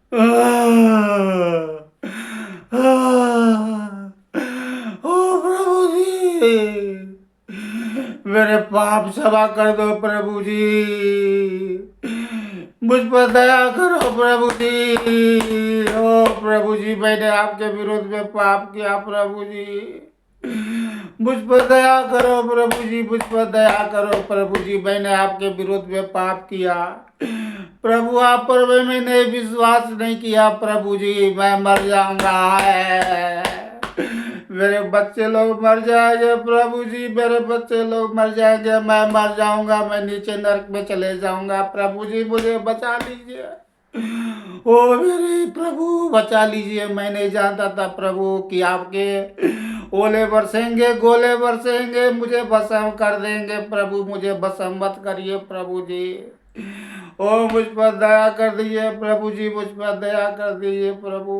ओ प्रभु जी, मेरे पाप क्षमा कर दो प्रभु जी, मुझ पर दया करो प्रभु जी। ओ प्रभु जी, मैंने आपके विरोध में पाप किया प्रभु जी, मुझ पर दया करो प्रभु जी, मुझ पर दया करो प्रभु जी, मैंने आपके विरोध में पाप किया प्रभु, आप पर मैंने विश्वास नहीं किया प्रभु जी, मैं मर जाऊंगा। मेरे बच्चे लोग मर जाएंगे प्रभु जी, मेरे बच्चे लोग मर जाएंगे, मैं मर जाऊंगा, मैं नीचे नरक में चले जाऊंगा प्रभु जी, मुझे बचा लीजिए। ओ मेरे प्रभु बचा लीजिए, मैं नहीं जानता था प्रभु कि आपके ओले बरसेंगे, गोले बरसेंगे, मुझे भस्म कर देंगे प्रभु, मुझे भस्म मत करिए प्रभु जी। ओ मुझ पर दया कर दीजिए प्रभु जी, मुझ पर दया कर दीजिए प्रभु,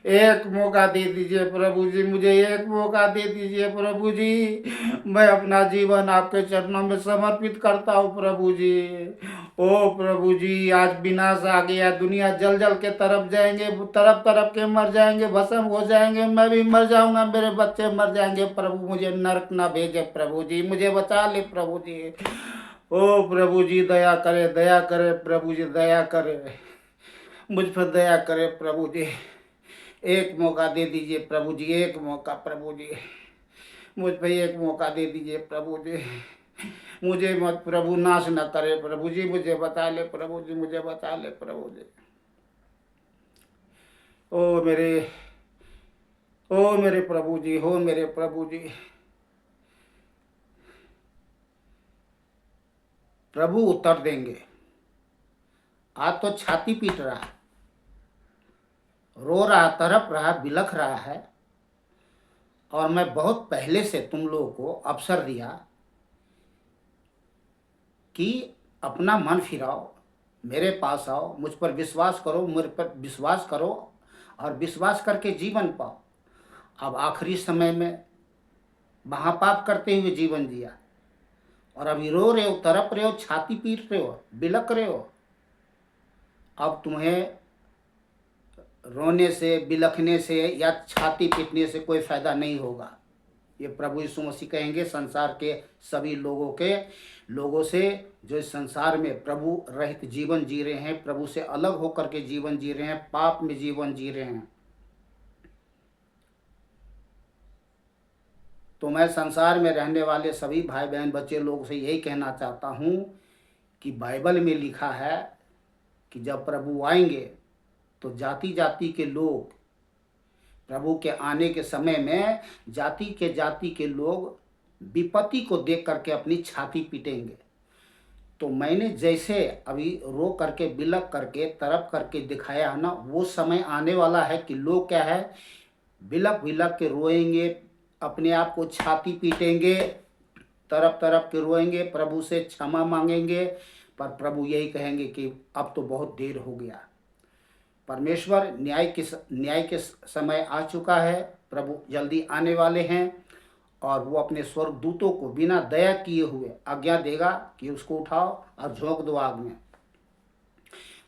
एक मौका दे दीजिए प्रभु जी, मुझे एक मौका दे दीजिए प्रभु जी, मैं अपना जीवन आपके चरणों में समर्पित करता हूँ प्रभु जी। ओ प्रभु जी, आज विनाश आ गया, दुनिया जल जल के तरफ जाएंगे, तरफ तरफ के मर जाएंगे, भस्म हो जाएंगे, मैं भी मर जाऊंगा, मेरे बच्चे मर जाएंगे प्रभु, मुझे नरक ना भेजे प्रभु जी, मुझे बचा ले प्रभु जी। ओ प्रभु जी दया करे प्रभु जी, दया करे, मुझ पर दया करे प्रभु जी, एक मौका दे दीजिए प्रभु जी, एक मौका प्रभु जी, मुझ पर एक मौका दे दीजिए प्रभु जी, मुझे मत प्रभु नाश न करे प्रभु जी, मुझे बचा ले प्रभु जी, मुझे बचा ले प्रभु जी। ओ मेरे ओ मेरे प्रभु जी, हो मेरे प्रभु जी, प्रभु उत्तर देंगे। आज तो छाती पीट रहा है, रो रहा, तड़प रहा, बिलख रहा है, और मैं बहुत पहले से तुम लोगों को अवसर दिया कि अपना मन फिराओ, मेरे पास आओ, मुझ पर विश्वास करो, मेरे पर विश्वास करो और विश्वास करके जीवन पाओ। अब आखिरी समय में महापाप करते हुए जीवन जिया, और अभी रो रहे हो, तड़प रहे हो, छाती पीट रहे हो, बिलक रहे हो। अब तुम्हें रोने से, बिलखने से या छाती पीटने से कोई फायदा नहीं होगा। ये प्रभु यीशु मसीह कहेंगे संसार के सभी लोगों से जो इस संसार में प्रभु रहित जीवन जी रहे हैं, प्रभु से अलग होकर के जीवन जी रहे हैं, पाप में जीवन जी रहे हैं। तो मैं संसार में रहने वाले सभी भाई बहन बच्चे लोगों से यही कहना चाहता हूँ कि बाइबल में लिखा है कि जब प्रभु आएंगे तो जाति जाति के लोग, प्रभु के आने के समय में जाति के लोग विपत्ति को देख करके अपनी छाती पीटेंगे। तो मैंने जैसे अभी रो करके, बिलक करके, तड़प करके दिखाया है ना, वो समय आने वाला है कि लोग क्या है, बिलक बिलक के रोएंगे, अपने आप को छाती पीटेंगे, तरफ तरफ के रोएंगे, प्रभु से क्षमा मांगेंगे, पर प्रभु यही कहेंगे कि अब तो बहुत देर हो गया। परमेश्वर न्याय के समय आ चुका है, प्रभु जल्दी आने वाले हैं, और वो अपने स्वर्गदूतों को बिना दया किए हुए आज्ञा देगा कि उसको उठाओ और झोंक दो आग में।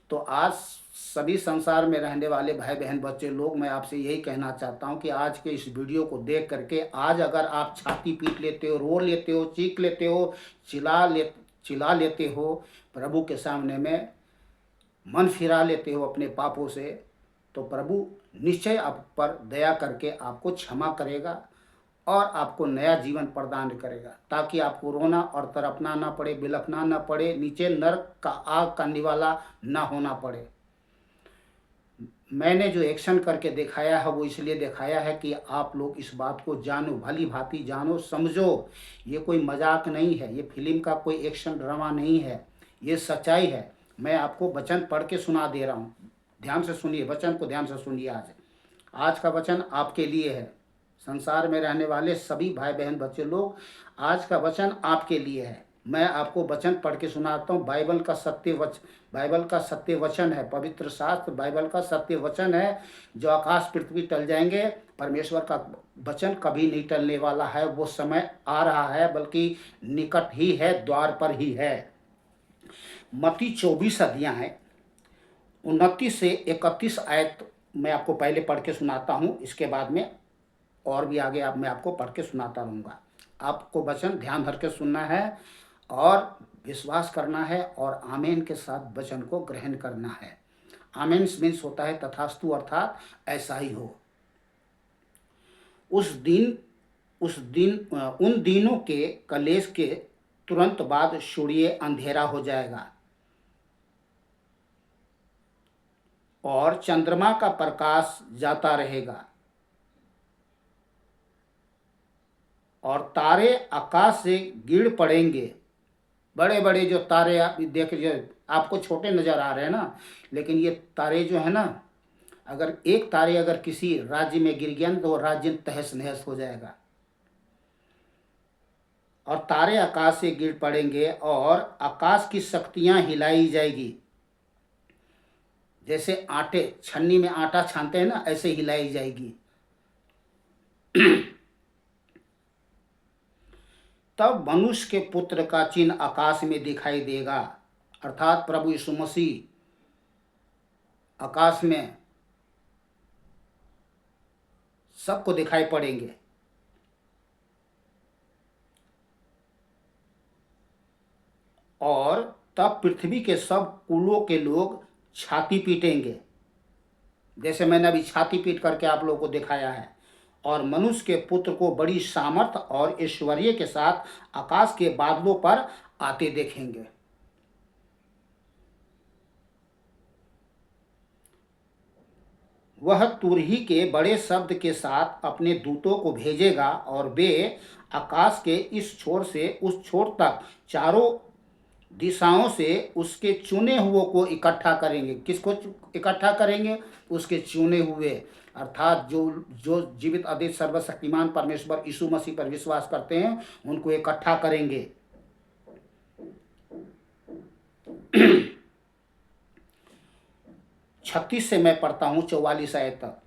तो आज सभी संसार में रहने वाले भाई बहन बच्चे लोग, मैं आपसे यही कहना चाहता हूं कि आज के इस वीडियो को देख करके आज अगर आप छाती पीट लेते हो, रो लेते हो, चीख लेते हो, चिल्ला लेते हो, प्रभु के सामने में मन फिरा लेते हो अपने पापों से, तो प्रभु निश्चय आप पर दया करके आपको क्षमा करेगा और आपको नया जीवन प्रदान करेगा, ताकि आपको रोना और तड़पना ना पड़े, बिलखना ना पड़े, नीचे नरक का आग का निवाला ना होना पड़े। मैंने जो एक्शन करके दिखाया है वो इसलिए दिखाया है कि आप लोग इस बात को जानो, भली भांति जानो, समझो। ये कोई मजाक नहीं है, ये फिल्म का कोई एक्शन ड्रामा नहीं है, ये सच्चाई है। मैं आपको वचन पढ़ के सुना दे रहा हूँ, ध्यान से सुनिए, वचन को ध्यान से सुनिए। आज का वचन आपके लिए है, संसार में रहने वाले सभी भाई बहन बच्चे लोग, आज का वचन आपके लिए है। मैं आपको वचन पढ़ के सुनाता हूँ। बाइबल का सत्य वचन है, पवित्र शास्त्र बाइबल का सत्य वचन है। जो आकाश पृथ्वी टल जाएंगे, परमेश्वर का वचन कभी नहीं टलने वाला है। वो समय आ रहा है, बल्कि निकट ही है, द्वार पर ही है। मत्ती 24 अध्याय 29 से 31 आयत मैं आपको पहले पढ़ के सुनाता हूँ, इसके बाद में और भी आगे मैं आपको पढ़ के सुनाता रहूँगा। आपको वचन ध्यान धर के सुनना है और विश्वास करना है और आमीन के साथ वचन को ग्रहण करना है। आमीन मीन्स होता है तथास्तु, अर्थात ऐसा ही हो। उन दिनों के कलेश के तुरंत बाद सूर्य अंधेरा हो जाएगा और चंद्रमा का प्रकाश जाता रहेगा और तारे आकाश से गिर पड़ेंगे। बड़े बड़े जो तारे आप देख लीजिए, आपको छोटे नज़र आ रहे हैं ना, लेकिन ये तारे जो है ना, अगर एक तारे अगर किसी राज्य में गिर गया तो वो राज्य तहस नहस हो जाएगा। और तारे आकाश से गिर पड़ेंगे और आकाश की शक्तियां हिलाई जाएगी, जैसे आटे छन्नी में आटा छानते हैं ना, ऐसे हिलाई जाएगी। तब मनुष्य के पुत्र का चिन्ह आकाश में दिखाई देगा, अर्थात प्रभु यीशु मसीह आकाश में सबको दिखाई पड़ेंगे। और तब पृथ्वी के सब कुलों के लोग छाती पीटेंगे, जैसे मैंने अभी छाती पीट करके आप लोगों को दिखाया है, और मनुष्य के पुत्र को बड़ी सामर्थ और ऐश्वर्य के साथ आकाश के बादलों पर आते देखेंगे। वह तुरही के बड़े शब्द के साथ अपने दूतों को भेजेगा और वे आकाश के इस छोर से उस छोर तक चारों दिशाओं से उसके चुने हुओं को इकट्ठा करेंगे। किसको इकट्ठा करेंगे? उसके चुने हुए, अर्थात जो जो जीवित अद्वितीय सर्वशक्तिमान परमेश्वर यीशु मसीह पर विश्वास करते हैं, उनको इकट्ठा करेंगे। 36 से मैं पढ़ता हूँ 44 आयत तक।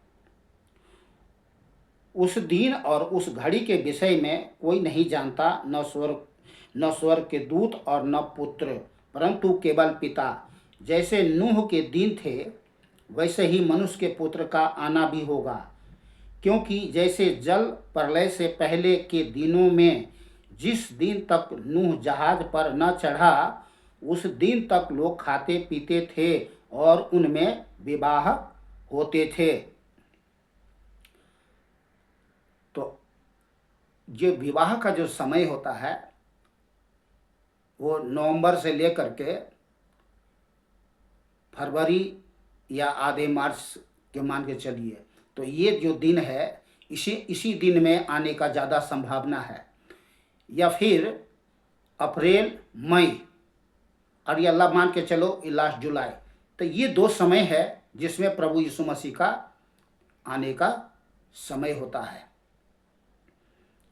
उस दिन और उस घड़ी के विषय में कोई नहीं जानता, न स्वर्ग के दूत और न पुत्र, परंतु केवल पिता। जैसे नूह के दिन थे वैसे ही मनुष्य के पुत्र का आना भी होगा। क्योंकि जैसे जल प्रलय से पहले के दिनों में जिस दिन तक नूह जहाज पर न चढ़ा, उस दिन तक लोग खाते पीते थे और उनमें विवाह होते थे। तो जो विवाह का जो समय होता है वो नवंबर से लेकर के फरवरी या आधे मार्च के मान के चलिए, तो ये जो दिन है इसी दिन में आने का ज़्यादा संभावना है, या फिर अप्रैल मई, और ये अल्लाह मान के चलो लास्ट जुलाई। तो ये 2 समय है जिसमें प्रभु यीशु मसीह का आने का समय होता है,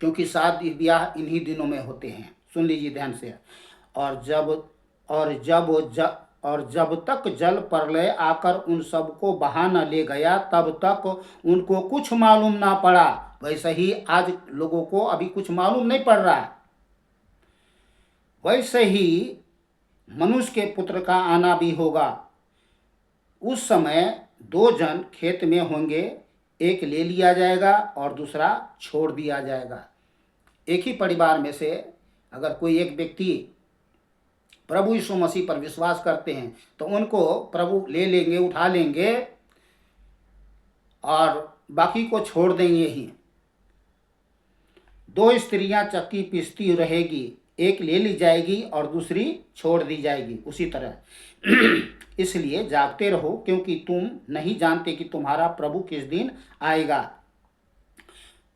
क्योंकि शादी ब्याह इन्हीं दिनों में होते हैं। सुन लीजिए ध्यान से। और जब तक जल प्रलय आकर उन सबको बहा न ले गया, तब तक उनको कुछ मालूम ना पड़ा। वैसे ही आज लोगों को अभी कुछ मालूम नहीं पड़ रहा है। वैसे ही मनुष्य के पुत्र का आना भी होगा। उस समय 2 जन खेत में होंगे, एक ले लिया जाएगा और दूसरा छोड़ दिया जाएगा। एक ही परिवार में से अगर कोई एक व्यक्ति प्रभु यीशु मसीह पर विश्वास करते हैं तो उनको प्रभु ले लेंगे, उठा लेंगे और बाकी को छोड़ देंगे ही। 2 स्त्रियां चक्की पीसती रहेगी, एक ले ली जाएगी और दूसरी छोड़ दी जाएगी। उसी तरह इसलिए जागते रहो, क्योंकि तुम नहीं जानते कि तुम्हारा प्रभु किस दिन आएगा।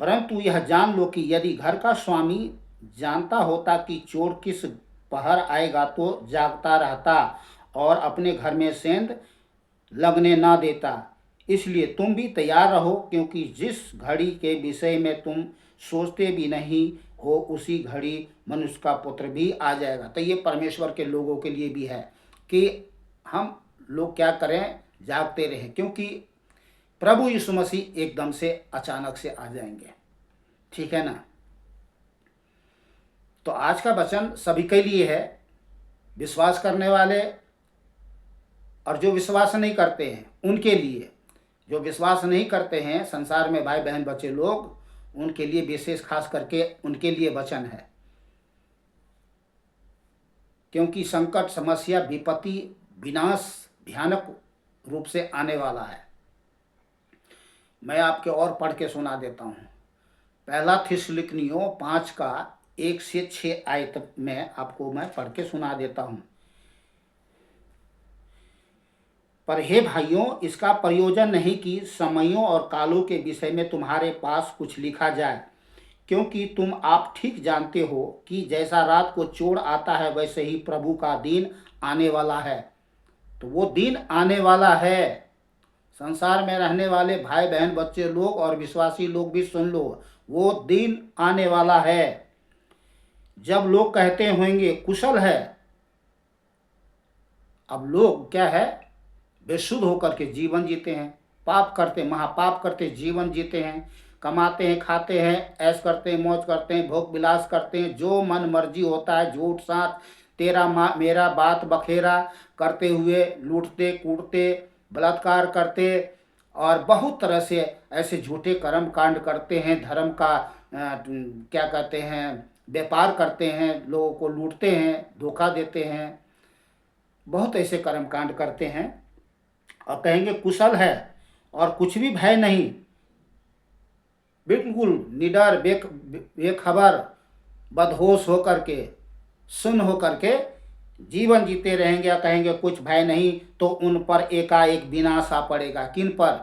परंतु यह जान लो कि यदि घर का स्वामी जानता होता कि चोर किस पहर आएगा तो जागता रहता और अपने घर में सेंध लगने ना देता। इसलिए तुम भी तैयार रहो, क्योंकि जिस घड़ी के विषय में तुम सोचते भी नहीं हो उसी घड़ी मनुष्य का पुत्र भी आ जाएगा। तो ये परमेश्वर के लोगों के लिए भी है कि हम लोग क्या करें, जागते रहें, क्योंकि प्रभु यीशु मसीह एकदम से अचानक से आ जाएंगे। ठीक है ना। तो आज का वचन सभी के लिए है, विश्वास करने वाले और जो विश्वास नहीं करते हैं उनके लिए, जो विश्वास नहीं करते हैं संसार में भाई बहन बच्चे लोग, उनके लिए विशेष खास करके उनके लिए वचन है। क्योंकि संकट, समस्या, विपत्ति, विनाश भयानक रूप से आने वाला है। मैं आपके और पढ़ के सुना देता हूँ। पहला थिस्सलुनीकियों 5 का 1 से 6 आयत में आपको मैं पढ़ के सुना देता हूँ। पर हे भाइयों, इसका प्रयोजन नहीं कि समयों और कालों के विषय में तुम्हारे पास कुछ लिखा जाए, क्योंकि तुम आप ठीक जानते हो कि जैसा रात को चोर आता है वैसे ही प्रभु का दिन आने वाला है। तो वो दिन आने वाला है। संसार में रहने वाले भाई बहन बच्चे लोग और विश्वासी लोग भी सुन लो, वो दिन आने वाला है जब लोग कहते होंगे कुशल है। अब लोग क्या है, बेशुद्ध होकर के जीवन जीते हैं, पाप करते, महापाप करते जीवन जीते हैं, कमाते हैं, खाते हैं, ऐश करते हैं, मौज करते हैं, भोग विलास करते हैं, जो मन मर्जी होता है, झूठ साथ, तेरा मेरा बात बखेरा करते हुए लूटते कूटते बलात्कार करते और बहुत तरह से ऐसे झूठे कर्म कांड करते हैं। धर्म का क्या कहते हैं, व्यापार करते हैं, लोगों को लूटते हैं, धोखा देते हैं, बहुत ऐसे कर्म कांड करते हैं और कहेंगे कुशल है और कुछ भी भय नहीं, बिल्कुल निडर बेखबर बदहोश होकर के, सुन्न होकर के जीवन जीते रहेंगे और कहेंगे कुछ भय नहीं, तो उन पर एकाएक विनाश आ पड़ेगा। किन पर?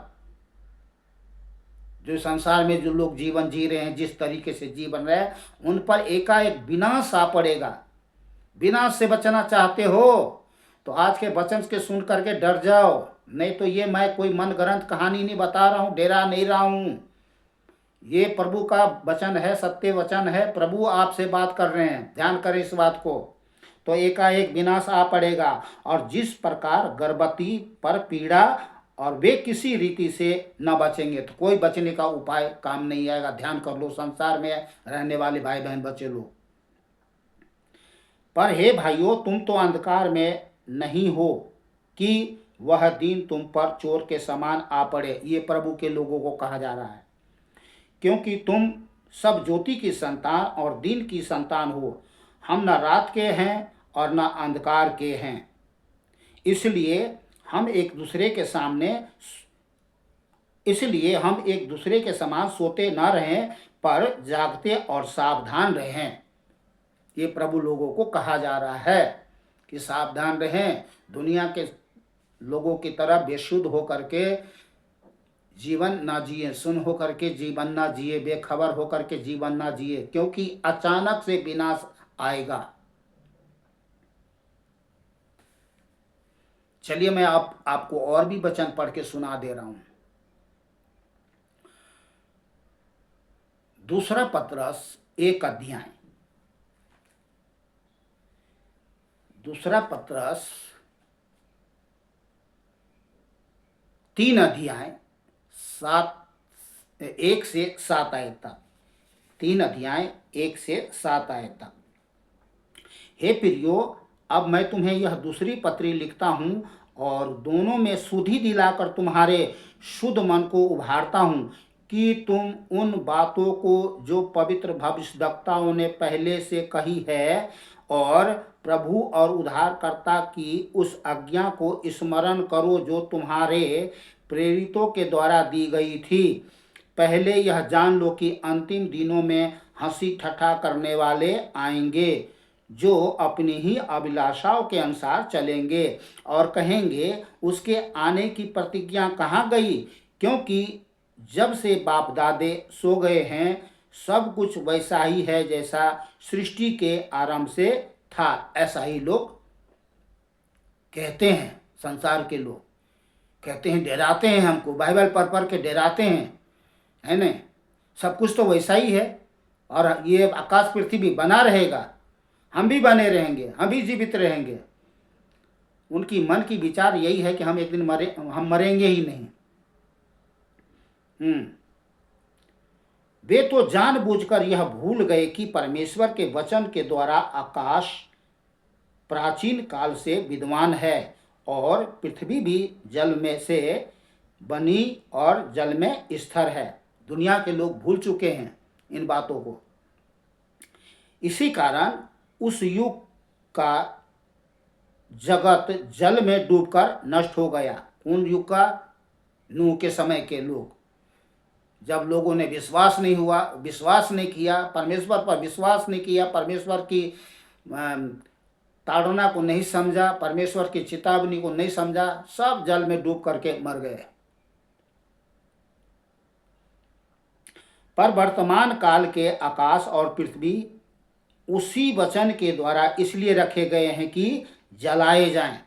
जो संसार में जो लोग जीवन जी रहे हैं, जिस तरीके से जीवन रहे, उन पर एकाएक विनाश आ पड़ेगा। विनाश से बचना चाहते हो तो आज के वचन के सुन करके डर जाओ, नहीं तो ये मैं कोई मन गढ़ंत कहानी नहीं बता रहा हूँ, डेरा नहीं रहा हूँ। ये प्रभु का वचन है, सत्य वचन है, प्रभु आपसे बात कर रहे हैं, ध्यान करें इस बात को। तो एकाएक विनाश आ पड़ेगा। और जिस प्रकार गर्भवती पर पीड़ा और वे किसी रीति से न बचेंगे, तो कोई बचने का उपाय काम नहीं आएगा। ध्यान कर लो संसार में रहने वाले भाई बहन बच्चे लोग। पर हे भाइयों, तुम तो अंधकार में नहीं हो कि वह दिन तुम पर चोर के समान आ पड़े। ये प्रभु के लोगों को कहा जा रहा है, क्योंकि तुम सब ज्योति की संतान और दिन की संतान हो। हम न रात के हैं और न अंधकार के हैं, इसलिए हम एक दूसरे के समान सोते न रहें, पर जागते और सावधान रहें। ये प्रभु लोगों को कहा जा रहा है कि सावधान रहें, दुनिया के लोगों की तरह बेशुद्ध होकर के जीवन ना जिए, सुन होकर के जीवन ना जिए, बेखबर होकर के जीवन ना जिए, क्योंकि अचानक से विनाश आएगा। चलिए मैं आपको और भी वचन पढ़ के सुना दे रहा हूं। दूसरा पत्रस 1 अध्याय, दूसरा पत्रस 3 अध्याय 1 से 7 आयत तक। 3 अध्याय 1 से 7 आयत तक। हे प्रियो, अब मैं तुम्हें यह दूसरी पत्री लिखता हूँ और दोनों में सुधि दिलाकर तुम्हारे शुद्ध मन को उभारता हूँ कि तुम उन बातों को जो पवित्र भविष्यद्वक्ताओं ने पहले से कही है और प्रभु और उद्धारकर्ता की उस आज्ञा को स्मरण करो जो तुम्हारे प्रेरितों के द्वारा दी गई थी। पहले यह जान लो कि अंतिम दिनों में हंसी ठट्ठा करने वाले आएंगे, जो अपनी ही अभिलाषाओं के अनुसार चलेंगे और कहेंगे उसके आने की प्रतिज्ञा कहाँ गई, क्योंकि जब से बाप दादे सो गए हैं सब कुछ वैसा ही है जैसा सृष्टि के आरंभ से था। ऐसा ही लोग कहते हैं, संसार के लोग कहते हैं, डराते हैं हमको, बाइबल पढ़ के डराते हैं, है न। सब कुछ तो वैसा ही है और ये आकाश पृथ्वी बना रहेगा, हम भी बने रहेंगे, हम भी जीवित रहेंगे। उनकी मन की विचार यही है कि हम एक दिन हम मरेंगे ही नहीं। वे तो जानबूझकर यह भूल गए कि परमेश्वर के वचन के द्वारा आकाश प्राचीन काल से विद्वान है और पृथ्वी भी जल में से बनी और जल में स्थिर है। दुनिया के लोग भूल चुके हैं इन बातों को। इसी कारण उस युग का जगत जल में डूबकर नष्ट हो गया। कौन युग का? नूह के समय के लोग, जब लोगों ने विश्वास नहीं किया, परमेश्वर पर विश्वास नहीं किया, परमेश्वर की ताड़ना को नहीं समझा, परमेश्वर की चेतावनी को नहीं समझा, सब जल में डूब करके मर गए। पर वर्तमान काल के आकाश और पृथ्वी उसी वचन के द्वारा इसलिए रखे गए हैं कि जलाए जाएं।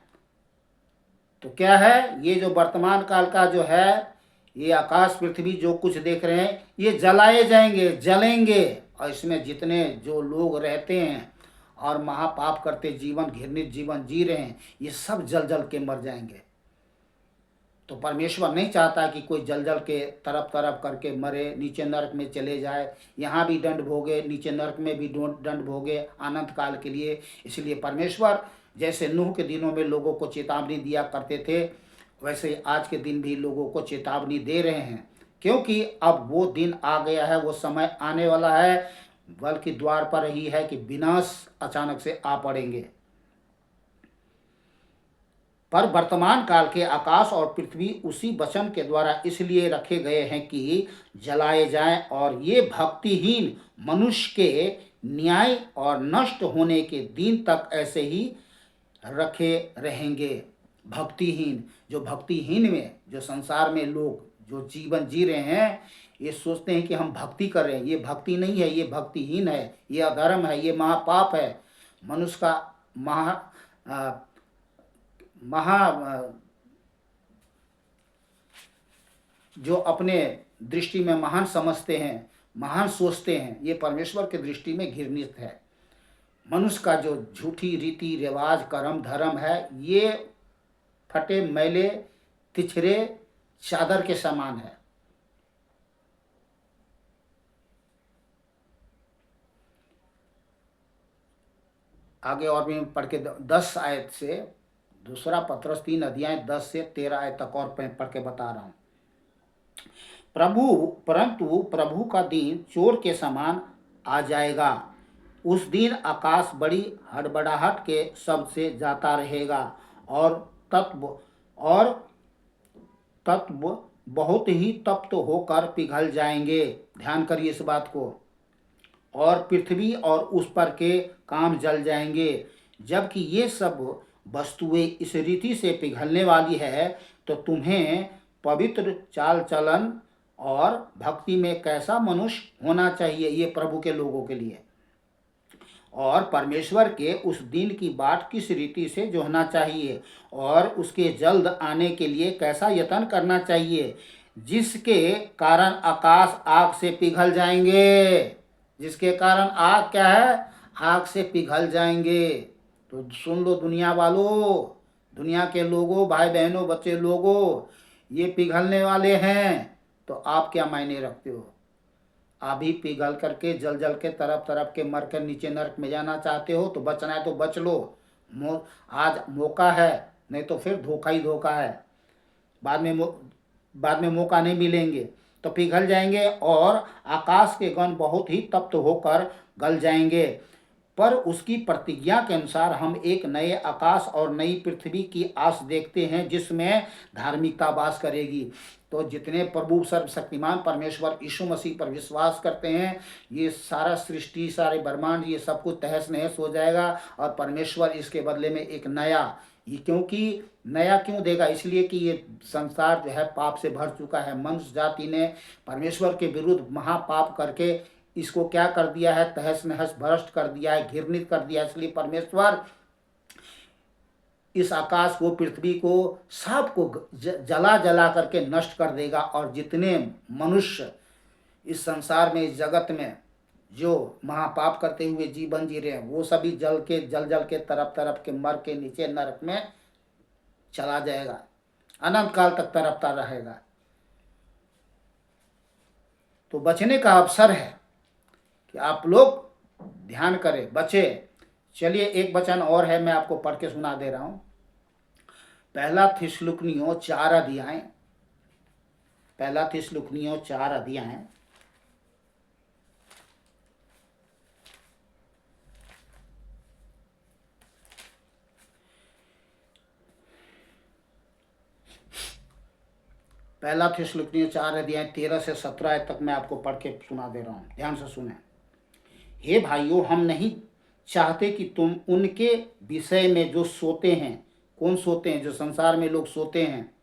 तो क्या है? ये जो वर्तमान काल का जो है, ये आकाश पृथ्वी जो कुछ देख रहे हैं, ये जलाए जाएंगे, जलेंगे। और इसमें जितने जो लोग रहते हैं और महापाप करते जीवन, घृणित जीवन जी रहे हैं, ये सब जल जल के मर जाएंगे। तो परमेश्वर नहीं चाहता कि कोई जल जल के तरफ तरफ करके मरे, नीचे नरक में चले जाए, यहाँ भी दंड भोगे, नीचे नरक में भी दंड भोगे अनंत काल के लिए। इसलिए परमेश्वर जैसे नूह के दिनों में लोगों को चेतावनी दिया करते थे, वैसे आज के दिन भी लोगों को चेतावनी दे रहे हैं, क्योंकि अब वो दिन आ गया है, वो समय आने वाला है, बल्कि द्वार पर ही है कि विनाश अचानक से आ पड़ेंगे। पर वर्तमान काल के आकाश और पृथ्वी उसी वचन के द्वारा इसलिए रखे गए हैं कि जलाए जाएं, और ये भक्तिहीन मनुष्य के न्याय और नष्ट होने के दिन तक ऐसे ही रखे रहेंगे। भक्तिहीन, जो भक्तिहीन में, जो संसार में लोग जो जीवन जी रहे हैं, ये सोचते हैं कि हम भक्ति कर रहे हैं। ये भक्ति नहीं है, ये भक्तिहीन है, ये अधर्म है, ये महापाप है। मनुष्य का जो अपने दृष्टि में महान समझते हैं, महान सोचते हैं, ये परमेश्वर की दृष्टि में घृणित है। मनुष्य का जो झूठी रीति रिवाज कर्म धर्म है, ये फटे मैले तिछरे चादर के समान है। आगे और भी पढ़ के 10 आयत से, दूसरा पत्रस 3 अध्याय 10 से 13 आयत तक और पढ़ के बता रहा हूं। परंतु प्रभु का दिन चोर के समान आ जाएगा। उस दिन आकाश बड़ी हड़बड़ाहट के शब्द से जाता रहेगा, और तत्व बहुत ही तप्त होकर पिघल जाएंगे। ध्यान करिए इस बात को। और पृथ्वी और उस पर के काम जल जाएंगे। जबकि ये सब वस्तुएं इस रीति से पिघलने वाली है, तो तुम्हें पवित्र चाल चलन और भक्ति में कैसा मनुष्य होना चाहिए, ये प्रभु के लोगों के लिए। और परमेश्वर के उस दिन की बाट किस रीति से जोहना चाहिए, और उसके जल्द आने के लिए कैसा यत्न करना चाहिए, जिसके कारण आकाश आग से पिघल जाएंगे। जिसके कारण आग क्या है? आग से पिघल जाएंगे। तो सुन लो दुनिया वालों, दुनिया के लोगों, भाई बहनों, बच्चे लोगों, ये पिघलने वाले हैं। तो आप क्या मायने रखते हो? आप भी पिघल करके जल जल के तरफ तरफ के मर कर नीचे नरक में जाना चाहते हो? तो बचना है तो बच लो। आज मौका है, नहीं तो फिर धोखा ही धोखा है। बाद में मौका नहीं मिलेंगे, तो पिघल जाएंगे और आकाश के गण बहुत ही तप्त होकर गल जाएंगे। पर उसकी प्रतिज्ञा के अनुसार हम एक नए आकाश और नई पृथ्वी की आस देखते हैं, जिसमें धार्मिकता वास करेगी। तो जितने प्रभु सर्वशक्तिमान परमेश्वर यीशु मसीह पर विश्वास करते हैं, ये सारा सृष्टि, सारे ब्रह्मांड, ये सब कुछ तहस नहस हो जाएगा, और परमेश्वर इसके बदले में एक नया, ये क्योंकि नया क्यों देगा? इसलिए कि ये संसार जो है पाप से भर चुका है। मनुष्य जाति ने परमेश्वर के विरुद्ध महापाप करके इसको क्या कर दिया है? तहस नहस भ्रष्ट कर दिया है, घृणित कर दिया है। इसलिए परमेश्वर इस आकाश को, पृथ्वी को, सबको जला जला करके नष्ट कर देगा। और जितने मनुष्य इस संसार में, इस जगत में जो महापाप करते हुए जीवन जी रहे हैं, वो सभी जल जल के तरफ तरफ के मर के नीचे नरक में चला जाएगा, अनंत काल तक तड़पता रहेगा। तो बचने का अवसर है कि आप लोग ध्यान करें, बचे। चलिए एक वचन और है, मैं आपको पढ़ के सुना दे रहा हूं। पहला थिस्सलुनीयों 4 अध्याय, पहला थिस्सलुनीयों 4 अध्याय, पहला थिस्सलुनीयों 4 अध्याय 13 से 17 तक मैं आपको पढ़ के सुना दे रहा हूँ, ध्यान से सुने। हे भाइयों, हम नहीं चाहते कि तुम उनके विषय में जो सोते हैं, कौन सोते हैं? जो संसार में लोग सोते हैं।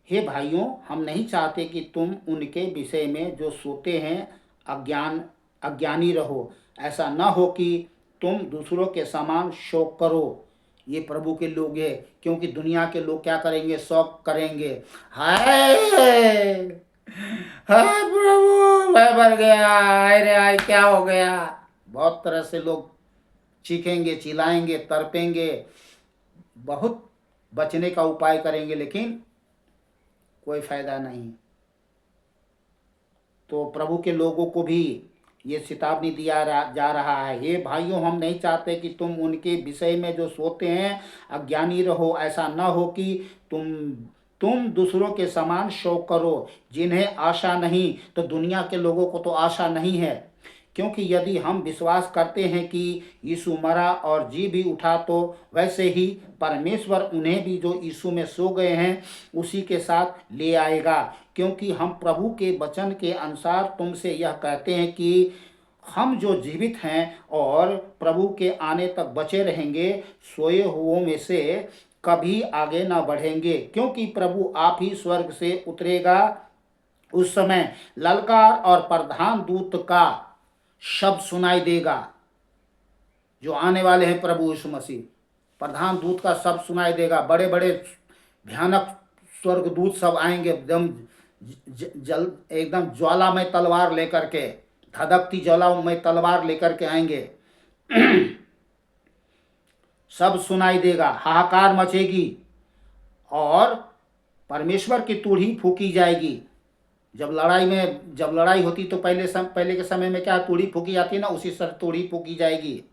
हे भाइयों, हम नहीं चाहते कि तुम उनके विषय में जो सोते हैं अज्ञानी रहो। ऐसा न हो कि तुम दूसरों के समान शौक करो। ये प्रभु के लोग हैं, क्योंकि दुनिया के लोग क्या करेंगे? शौक करेंगे। हाय हाय प्रभु, मैं मर गया, हाय रे हाय, क्या हो गया? बहुत तरह से लोग चीखेंगे, चिल्लाएंगे, तड़पेंगे, बहुत बचने का उपाय करेंगे, लेकिन कोई फायदा नहीं। तो प्रभु के लोगों को भी ये चेतावनी दिया जा रहा है। हे भाइयों, हम नहीं चाहते कि तुम उनके विषय में जो सोते हैं अज्ञानी रहो। ऐसा न हो कि तुम दूसरों के समान शौक करो, जिन्हें आशा नहीं। तो दुनिया के लोगों को तो आशा नहीं है, क्योंकि यदि हम विश्वास करते हैं कि यीशु मरा और जी भी उठा, तो वैसे ही परमेश्वर उन्हें भी जो यीशु में सो गए हैं उसी के साथ ले आएगा। क्योंकि हम प्रभु के वचन के अनुसार तुमसे यह कहते हैं कि हम जो जीवित हैं और प्रभु के आने तक बचे रहेंगे, सोए हुओं में से कभी आगे न बढ़ेंगे। क्योंकि प्रभु आप ही स्वर्ग से उतरेगा। उस समय ललकार और प्रधान दूत का शब्द सुनाई देगा। जो आने वाले हैं प्रभु यीशु मसीह, प्रधान दूत का शब्द सुनाई देगा। बड़े बड़े भयानक स्वर्गदूत सब आएंगे, एकदम ज्वाला में तलवार लेकर के, धधकती ज्वाला में तलवार लेकर के आएंगे। सब सुनाई देगा, हाहाकार मचेगी और परमेश्वर की तुरही फूकी जाएगी। जब लड़ाई होती तो पहले के समय में क्या तुरही फूकी जाती है ना, उसी तरह तुरही फूकी जाएगी।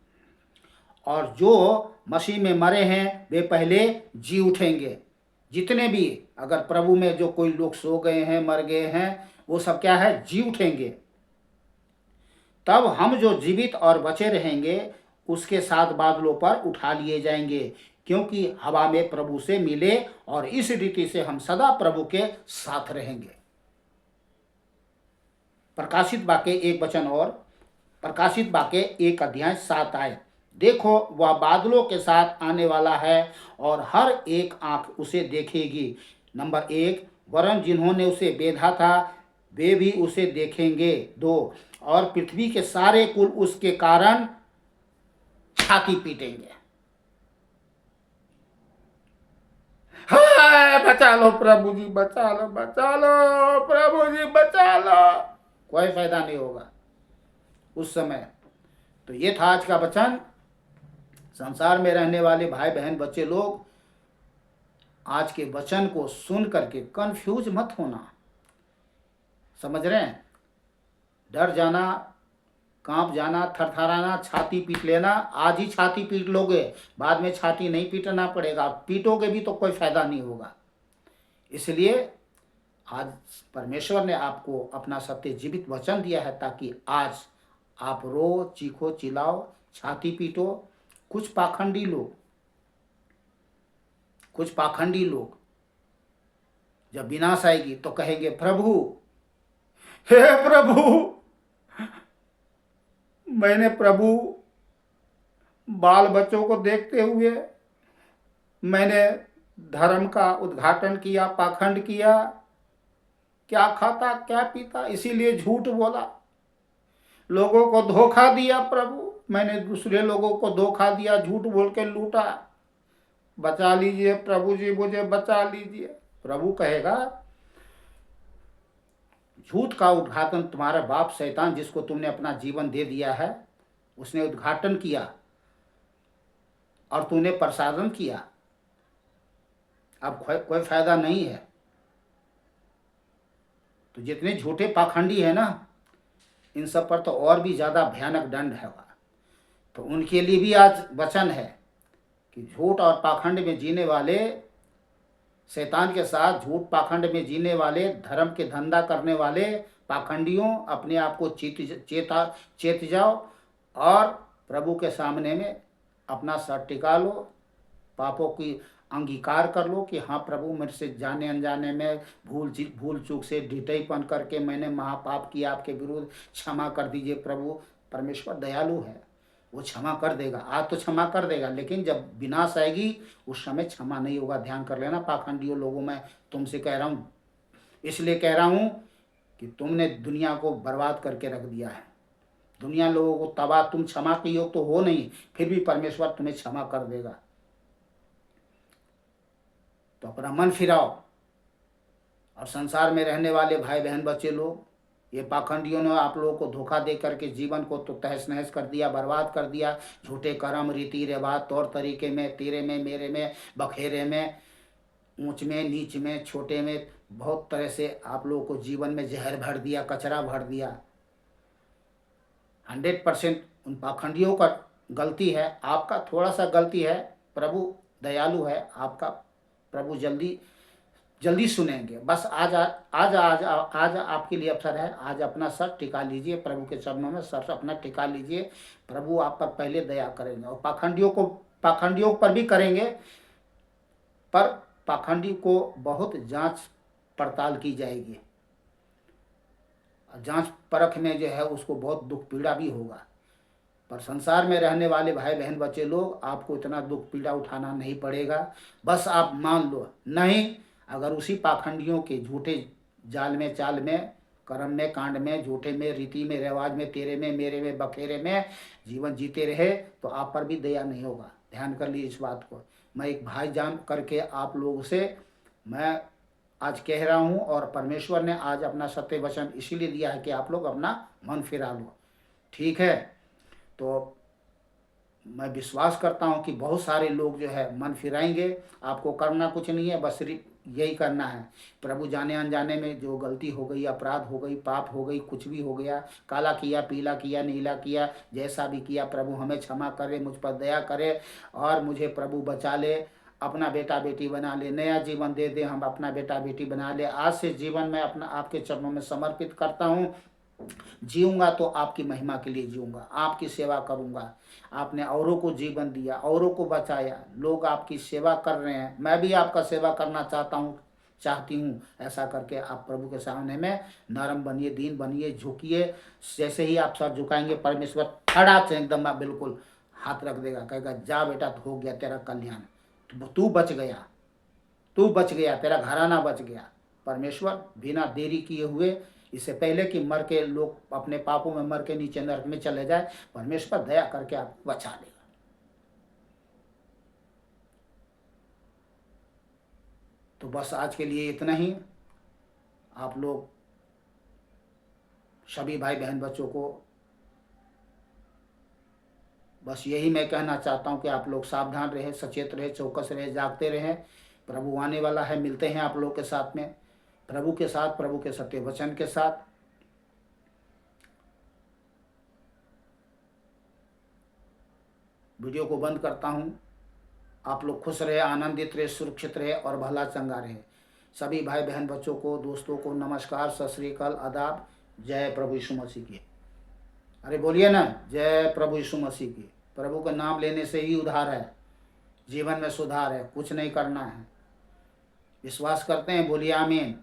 और जो मसीह में मरे हैं वे पहले जी उठेंगे। जितने भी अगर प्रभु में जो कोई लोग सो गए हैं, मर गए हैं, वो सब क्या है? जी उठेंगे। तब हम जो जीवित और बचे रहेंगे उसके साथ बादलों पर उठा लिए जाएंगे, क्योंकि हवा में प्रभु से मिले, और इस रीति से हम सदा प्रभु के साथ रहेंगे। प्रकाशित वाक्य 1 वचन और प्रकाशित वाक्य 1 अध्याय 7 आए। देखो, वह बादलों के साथ आने वाला है और हर एक आंख उसे देखेगी। नंबर 1, वरन जिन्होंने उसे बेधा था वे भी उसे देखेंगे। 2, और पृथ्वी के सारे कुल उसके कारण छाती पीटेंगे। हाय, बचा लो प्रभु जी, बचा लो, बचा लो प्रभु जी, बचा लो। कोई फायदा नहीं होगा उस समय। तो ये था आज का वचन। संसार में रहने वाले भाई बहन बच्चे लोग, आज के वचन को सुन करके कंफ्यूज मत होना। समझ रहे हैं? डर जाना, कांप जाना, थरथराना, छाती पीट लेना। आज ही छाती पीट लोगे, बाद में छाती नहीं पीटना पड़ेगा। पीटोगे भी तो कोई फायदा नहीं होगा। इसलिए आज परमेश्वर ने आपको अपना सत्य जीवित वचन दिया है, ताकि आज आप रो, चीखो, चिल्लाओ, छाती पीटो। कुछ पाखंडी लोग जब विनाश आएगी तो कहेंगे, प्रभु, हे प्रभु, मैंने प्रभु बाल बच्चों को देखते हुए मैंने धर्म का उद्घाटन किया, पाखंड किया, क्या खाता क्या पीता, इसीलिए झूठ बोला, लोगों को धोखा दिया। प्रभु, मैंने दूसरे लोगों को धोखा दिया, झूठ बोल के लूटा। बचा लीजिए प्रभु जी, मुझे बचा लीजिए। प्रभु कहेगा, झूठ का उद्घाटन तुम्हारा बाप शैतान, जिसको तुमने अपना जीवन दे दिया है, उसने उद्घाटन किया और तूने प्रसारण किया। अब कोई फायदा नहीं है। तो जितने झूठे पाखंडी है ना, इन सब पर तो और भी ज्यादा भयानक दंड है। तो उनके लिए भी आज वचन है। कि झूठ और पाखंड में जीने वाले, शैतान के साथ झूठ पाखंड में जीने वाले, धर्म के धंधा करने वाले पाखंडियों, अपने आप को चेत जाओ और प्रभु के सामने में अपना सर टिका लो, पापों की अंगीकार कर लो कि हाँ प्रभु, मेरे से जाने अनजाने में भूल चूक से ढिठईपन करके मैंने महापाप किया, आपके विरुद्ध क्षमा कर दीजिए। प्रभु परमेश्वर दयालु है, वो क्षमा कर देगा। आज तो क्षमा कर देगा, लेकिन जब विनाश आएगी उस समय क्षमा नहीं होगा। ध्यान कर लेना पाखंडियों लोगों, मैं तुमसे कह रहा हूँ, इसलिए कह रहा हूँ कि तुमने दुनिया को बर्बाद करके रख दिया है। दुनिया लोगों को तबाह, तुम क्षमा के योग तो हो नहीं, फिर भी परमेश्वर तुम्हें क्षमा कर देगा। तो अपना मन फिराओ। और संसार में रहने वाले भाई बहन बच्चे लोग, ये पाखंडियों ने आप लोगों को धोखा दे करके जीवन को तो तहस नहस कर दिया, बर्बाद कर दिया। झूठे कर्म, रीति रिवाज, तौर तरीके में, तेरे में, मेरे में, बखेरे में, ऊंच में, नीच में, छोटे में, बहुत तरह से आप लोगों को जीवन में जहर भर दिया, कचरा भर दिया। 100% उन पाखंडियों का गलती है, आपका थोड़ा सा गलती है। प्रभु दयालु है, आपका प्रभु जल्दी सुनेंगे। बस आज आपके लिए अवसर है। आज अपना सर टिका लीजिए, प्रभु के चरणों में सर अपना टिका लीजिए। प्रभु आप पर पहले दया करेंगे और पाखंडियों पर भी करेंगे, पर पाखंडी को बहुत जांच पड़ताल की जाएगी। जांच परख में जो है उसको बहुत दुख पीड़ा भी होगा। पर संसार में रहने वाले भाई बहन बच्चे लोग, आपको इतना दुख पीड़ा उठाना नहीं पड़ेगा। बस आप मान लो, नहीं अगर उसी पाखंडियों के झूठे जाल में, चाल में, कर्म में, कांड में, झूठे में, रीति में, रिवाज में, तेरे में, मेरे में, बखेरे में जीवन जीते रहे तो आप पर भी दया नहीं होगा। ध्यान कर लीजिए इस बात को। मैं एक भाई जान करके आप लोगों से मैं आज कह रहा हूँ, और परमेश्वर ने आज अपना सत्य वचन इसीलिए दिया है कि आप लोग अपना मन फिरा लो। ठीक है, तो मैं विश्वास करता हूँ कि बहुत सारे लोग जो है मन फिराएंगे। आपको करना कुछ नहीं है, बस सिर्फ यही करना है। प्रभु जाने अनजाने में जो गलती हो गई, अपराध हो गई, पाप हो गई, कुछ भी हो गया, काला किया, पीला किया, नीला किया, जैसा भी किया, प्रभु हमें क्षमा करे, मुझ पर दया करे और मुझे प्रभु बचा ले, अपना बेटा बेटी बना ले, नया जीवन दे दे, हम अपना बेटा बेटी बना ले। आज से जीवन में अपना आपके चरणों में समर्पित करता हूँ। जीऊंगा तो आपकी महिमा के लिए जीऊंगा, आपकी सेवा करूंगा। आपने औरों को जीवन दिया, औरों को बचाया, लोग आपकी सेवा कर रहे हैं, मैं भी आपका सेवा करना चाहती हूँ। ऐसा करके आप प्रभु के सामने में नरम बनिए, दीन बनिए, झुकिए। जैसे ही आप सर झुकाएंगे, परमेश्वर खड़ाक से एकदम आप बिल्कुल हाथ रख देगा, कहेगा जा बेटा, तो हो गया तेरा कल्याण, तू बच गया, तू बच गया, तेरा घराना बच गया। परमेश्वर बिना देरी किए हुए, इससे पहले कि मर के लोग अपने पापों में मर के नीचे नरक में चले जाए, परमेश्वर दया करके आपको बचा लेगा। तो बस आज के लिए इतना ही। आप लोग सभी भाई बहन बच्चों को बस यही मैं कहना चाहता हूं कि आप लोग सावधान रहे, सचेत रहे, चौकस रहे, जागते रहें। प्रभु आने वाला है, मिलते हैं आप लोग के साथ में, प्रभु के साथ, प्रभु के सत्य वचन के साथ। वीडियो को बंद करता हूं। आप लोग खुश रहे, आनंदित रहे, सुरक्षित रहे और भला चंगा रहे। सभी भाई बहन बच्चों को, दोस्तों को नमस्कार, सत श्री अकाल, आदाब। जय प्रभु यीशु मसीह की। अरे बोलिए ना, जय प्रभु यीशु मसीह की। प्रभु का नाम लेने से ही उद्धार है, जीवन में सुधार है, कुछ नहीं करना है। विश्वास करते हैं, बोलिए आमीन।